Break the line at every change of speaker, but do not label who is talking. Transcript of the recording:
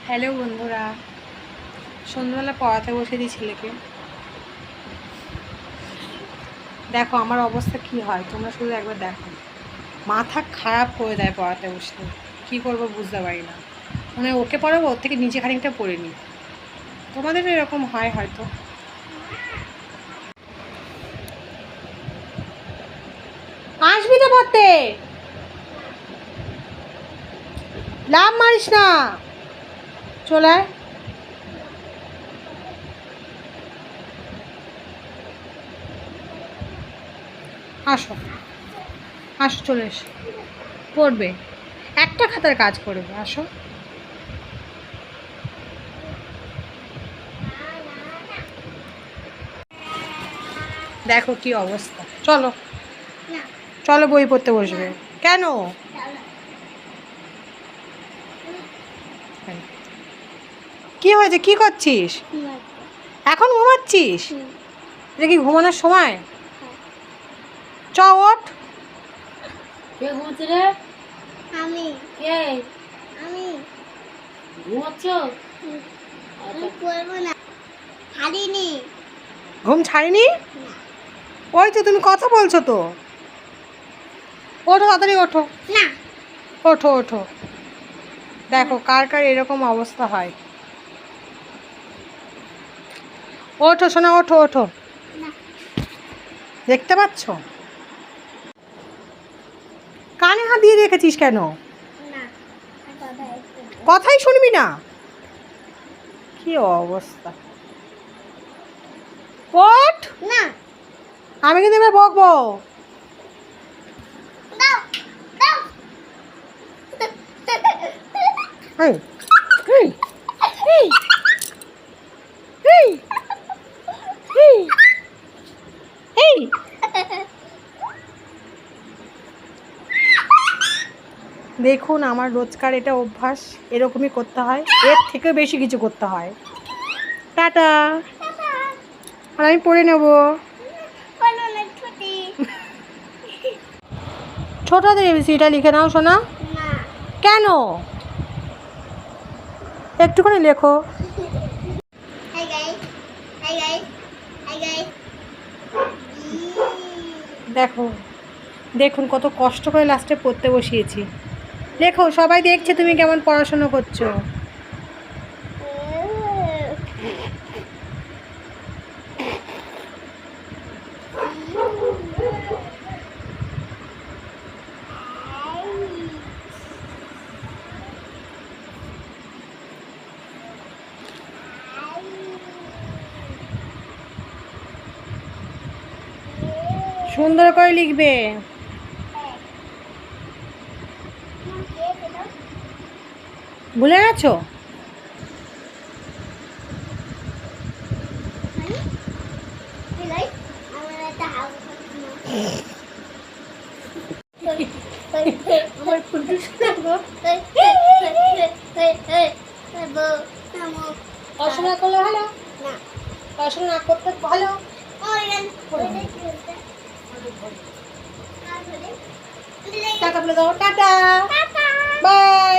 Hello বন্ধুরা, সন্ধ্যাবেলা পড়াতে বসে দিই ছেলেকে। দেখো আমার অবস্থা কি হয়, তোমরা শুধু একবার দেখো। মাথা খারাপ করে দেয় পড়াতে বসলে। কি করব বুঝতে পারি না, মানে ওকে পড়াবো, ওর থেকে নিজে খানিকটা পড়ে নিই। তোমাদেরও এরকম হয় হয়তো। আসবি তো পড়তে, লাভ মারিস না, চলে আয়। আসো আসো, চলে এসো, পড়বে, একটা খাতার কাজ করবে। আসো, দেখো কি অবস্থা। চলো চলো, বই পড়তে বসবে। কেন? কি হয়েছে, কি করছিস? এখন ঘুমাচ্ছিস? এটা কি ঘুমানোর সময়? চ ওঠ।
কে ঘুমাচ্ছে রে?
আমি
কে?
আমি
ঘুমাচ্ছ?
আমি করবো না, ছাড়িনি।
ঘুম ছাড়িনি? ওই তো তুমি কথা বলছো তো। ওঠো, তাড়াতাড়ি ওঠো,
না,
ওঠো ওঠো। দেখো কার কার এরকম অবস্থা হয়। ওঠো সোনা, ওঠো ওঠো।
না,
দেখতে পাচ্ছ? কানে হাত দিয়ে রেখেছিস কেন?
না, আর কথা একটু না।
কথাই শুনবি না? কি অবস্থা। ওঠ,
না,
আমি কিন্তু এবার বকবো।
দাও দাও।
এই, এই, এই, এই, এই, এই। দেখুন আমার রোজকার এটা অভ্যাস, এরকমই করতে হয়, এর থেকে বেশি কিছু করতে হয়। টাটা। আর আমি পড়ে নেব।
বলো না ছুটি।
ছোটদের এবিসিটা লিখে নাও সোনা।
না,
কেন? একটুখানি লেখো।
Hi guys, hi guys, hi guys.
দেখো, দেখুন কত কষ্ট করে লাস্টে পড়তে বসিয়েছি। লেখো, সবাই দেখছে তুমি কেমন পড়াশোনা করছো। সুন্দর করে লিখবে। ভুলে গেছো?
হাই গাইস, আমার একটা হাউস
আমার ফুলটু শোনাবো। পড়াশোনা করলে ভালো,
না,
পড়াশোনা না করতে ভালো।
টাটা বলে দাও, টাটা, বাই।